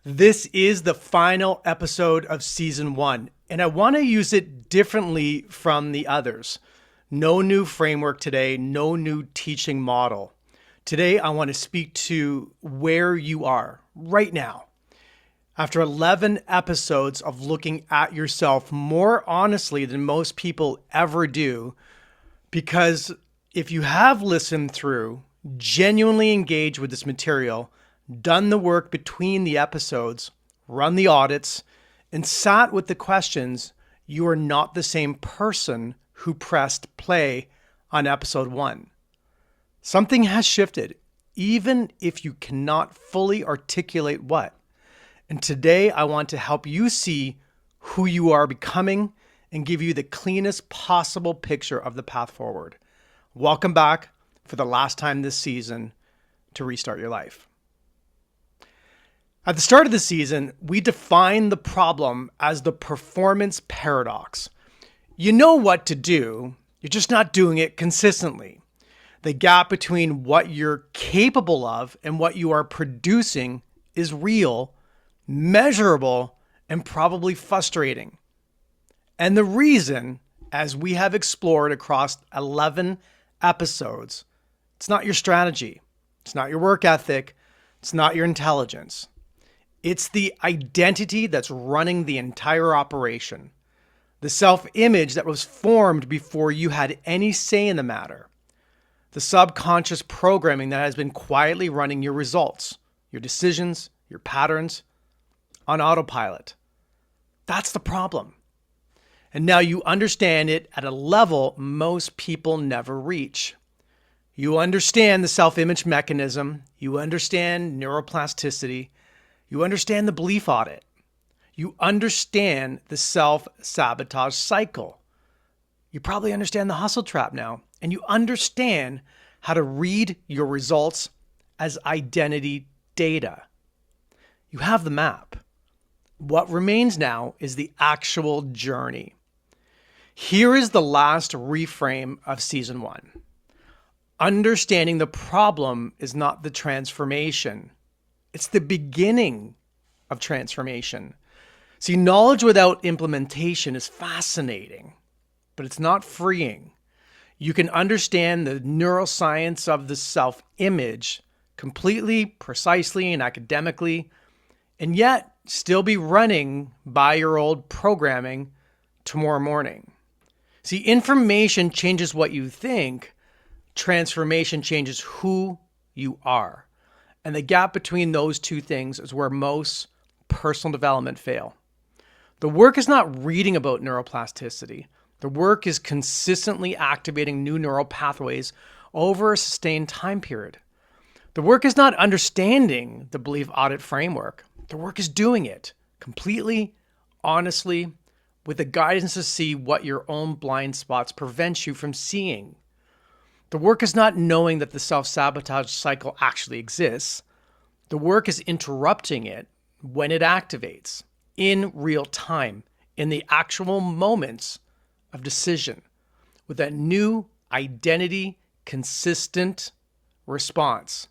This is the final episode of season 1, and I want to use it differently from the others. No new framework today, no new teaching model. Today, I want to speak to where you are right now. After 11 episodes of looking at yourself more honestly than most people ever do, because if you have listened through, genuinely engaged with this material, done the work between the episodes, run the audits, and sat with the questions, you are not the same person who pressed play on episode 1. Something has shifted, even if you cannot fully articulate what. And today I want to help you see who you are becoming and give you the cleanest possible picture of the path forward. Welcome back for the last time this season to Restart Your Life. At the start of the season, we defined the problem as the performance paradox. You know what to do, you're just not doing it consistently. The gap between what you're capable of and what you are producing is real, measurable, and probably frustrating. And the reason, as we have explored across 11 episodes, it's not your strategy, it's not your work ethic, it's not your intelligence. It's the identity that's running the entire operation. The self-image that was formed before you had any say in the matter. The subconscious programming that has been quietly running your results, your decisions, your patterns on autopilot. That's the problem. And now you understand it at a level most people never reach. You understand the self-image mechanism. You understand neuroplasticity. You understand the belief audit. You understand the self-sabotage cycle. You probably understand the hustle trap now, and you understand how to read your results as identity data. You have the map. What remains now is the actual journey. Here is the last reframe of season 1. Understanding the problem is not the transformation. It's the beginning of transformation. See, knowledge without implementation is fascinating, but it's not freeing. You can understand the neuroscience of the self-image completely, precisely, and academically, and yet still be running by your old programming tomorrow morning. See, information changes what you think. Transformation changes who you are. And the gap between those two things is where most personal development fail. The work is not reading about neuroplasticity. The work is consistently activating new neural pathways over a sustained time period. The work is not understanding the belief audit framework. The work is doing it completely, honestly, with the guidance to see what your own blind spots prevent you from seeing. The work is not knowing that the self-sabotage cycle actually exists. The work is interrupting it when it activates in real time, in the actual moments of decision, with that new identity consistent response.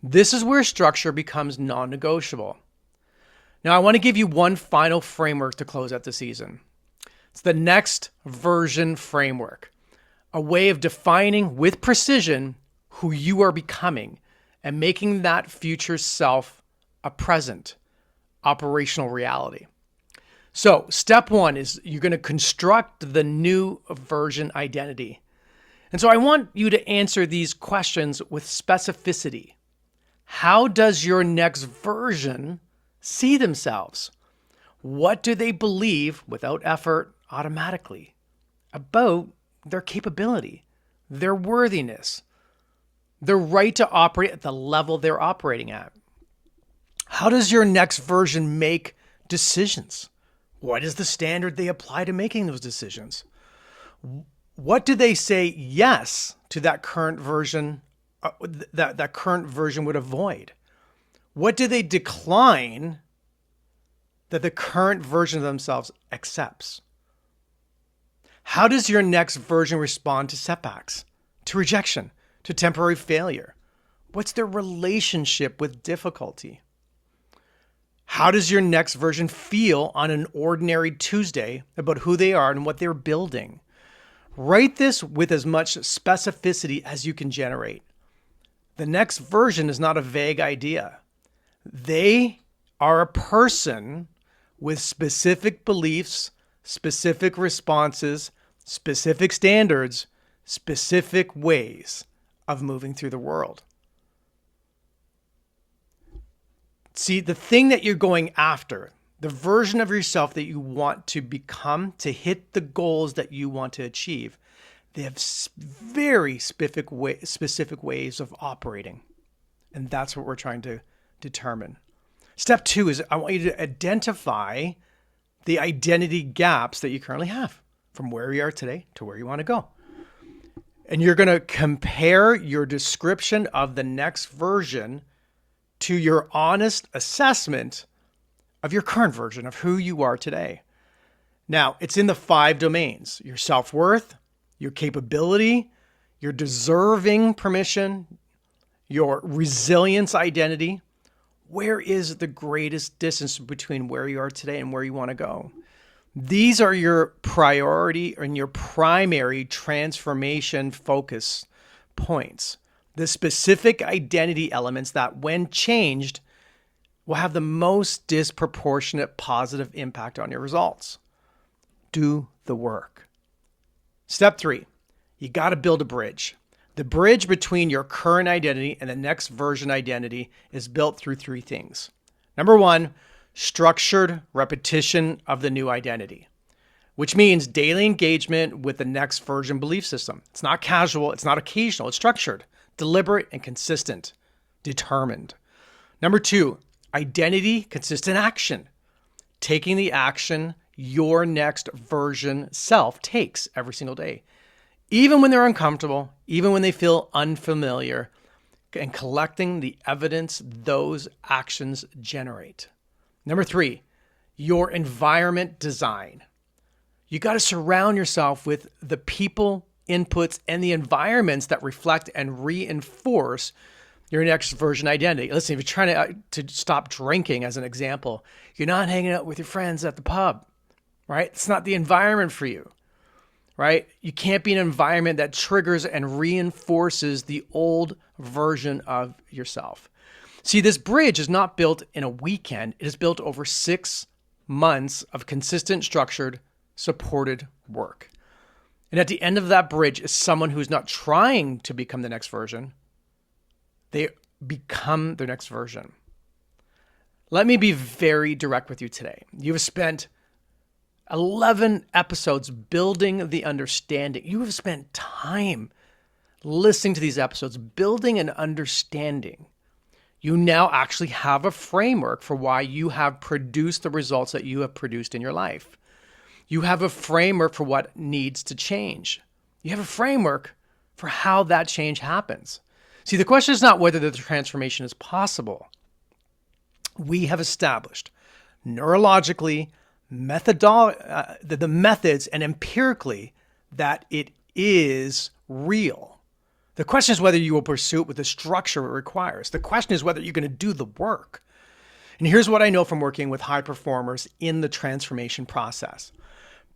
This is where structure becomes non-negotiable. Now, I want to give you one final framework to close out the season. It's the next version framework. A way of defining with precision who you are becoming and making that future self a present operational reality. So step 1 is you're going to construct the new version identity. And so I want you to answer these questions with specificity. How does your next version see themselves? What do they believe without effort automatically about their capability, their worthiness, their right to operate at the level they're operating at? How does your next version make decisions? What is the standard they apply to making those decisions? What do they say yes to that current version, that current version would avoid? What do they decline that the current version of themselves accepts? How does your next version respond to setbacks, to rejection, to temporary failure? What's their relationship with difficulty? How does your next version feel on an ordinary Tuesday about who they are and what they're building? Write this with as much specificity as you can generate. The next version is not a vague idea. They are a person with specific beliefs, specific responses, specific standards, specific ways of moving through the world. See, the thing that you're going after, the version of yourself that you want to become to hit the goals that you want to achieve, they have very specific ways of operating. And that's what we're trying to determine. Step 2 is I want you to identify the identity gaps that you currently have from where you are today to where you want to go. And you're going to compare your description of the next version to your honest assessment of your current version of who you are today. Now, it's in the 5 domains: your self-worth, your capability, your deserving permission, your resilience identity. Where is the greatest distance between where you are today and where you want to go? These are your priority and your primary transformation focus points. The specific identity elements that, when changed, will have the most disproportionate positive impact on your results. Do the work. Step 3, you got to build a bridge. The bridge between your current identity and the next version identity is built through 3 things. Number 1, structured repetition of the new identity, which means daily engagement with the next version belief system. It's not casual, it's not occasional, it's structured, deliberate, and consistent, determined. Number 2, identity consistent action, taking the action your next version self takes every single day, even when they're uncomfortable, even when they feel unfamiliar, and collecting the evidence those actions generate. Number 3, your environment design. You got to surround yourself with the people, inputs, and the environments that reflect and reinforce your next version identity. Listen, if you're trying to stop drinking, as an example, you're not hanging out with your friends at the pub, right? It's not the environment for you, right? You can't be in an environment that triggers and reinforces the old version of yourself. See, this bridge is not built in a weekend. It is built over 6 months of consistent, structured, supported work. And at the end of that bridge is someone who's not trying to become the next version. They become their next version. Let me be very direct with you today. You have spent 11 episodes building the understanding. You have spent time listening to these episodes, building an understanding. You now actually have a framework for why you have produced the results that you have produced in your life. You have a framework for what needs to change. You have a framework for how that change happens. See, the question is not whether the transformation is possible. We have established neurologically, the methods, and empirically that it is real. The question is whether you will pursue it with the structure it requires. The question is whether you're going to do the work. And here's what I know from working with high performers in the transformation process.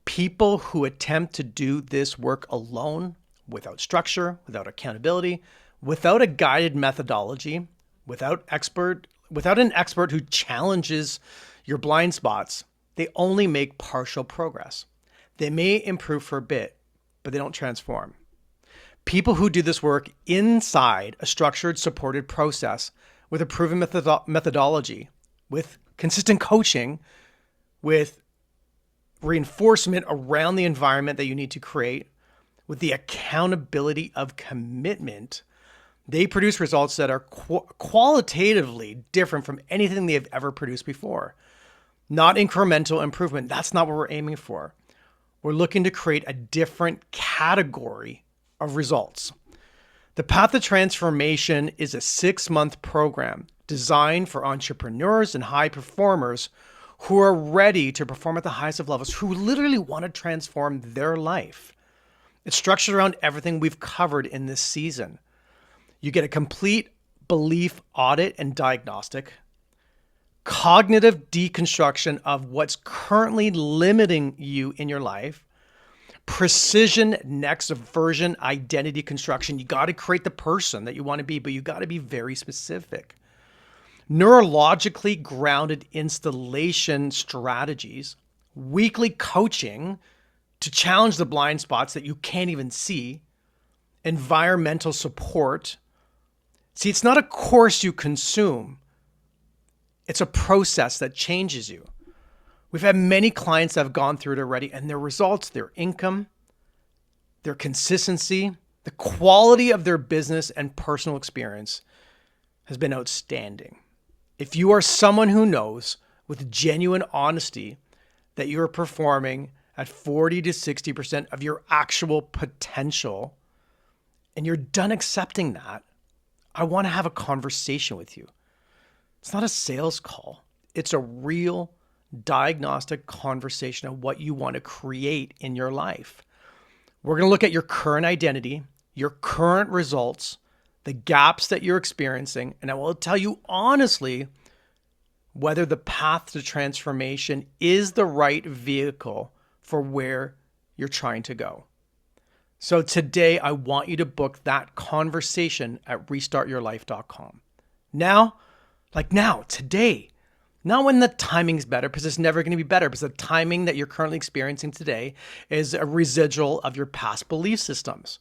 People who attempt to do this work alone, without structure, without accountability, without a guided methodology, without an expert who challenges your blind spots, they only make partial progress. They may improve for a bit, but they don't transform. People who do this work inside a structured, supported process with a proven methodology, with consistent coaching, with reinforcement around the environment that you need to create, with the accountability of commitment, they produce results that are qualitatively different from anything they have ever produced before. Not incremental improvement. That's not what we're aiming for. We're looking to create a different category of results. The Path to Transformation is a 6-month program designed for entrepreneurs and high performers who are ready to perform at the highest of levels, who literally want to transform their life. It's structured around everything we've covered in this season. You get a complete belief audit and diagnostic, cognitive deconstruction of what's currently limiting you in your life, precision next version identity construction. You got to create the person that you want to be, but you got to be very specific. Neurologically grounded installation strategies, weekly coaching to challenge the blind spots that you can't even see, environmental support. See, it's not a course you consume. It's a process that changes you. We've had many clients that have gone through it already, and their results, their income, their consistency, the quality of their business and personal experience has been outstanding. If you are someone who knows with genuine honesty that you are performing at 40 to 60% of your actual potential, and you're done accepting that, I want to have a conversation with you. It's not a sales call. It's a real diagnostic conversation of what you want to create in your life. We're going to look at your current identity, your current results, the gaps that you're experiencing, and I will tell you honestly whether the path to transformation is the right vehicle for where you're trying to go. So today, I want you to book that conversation at restartyourlife.com. Now, today. Not when the timing's better, because it's never going to be better, because the timing that you're currently experiencing today is a residual of your past belief systems.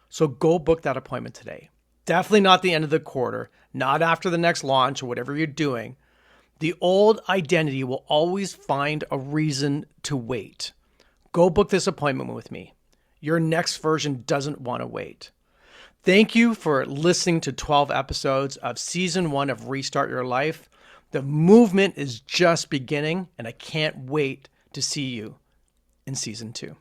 So go book that appointment today. Definitely not the end of the quarter, not after the next launch or whatever you're doing. The old identity will always find a reason to wait. Go book this appointment with me. Your next version doesn't want to wait. Thank you for listening to 12 episodes of Season 1 of Restart Your Life. The movement is just beginning, and I can't wait to see you in Season 2.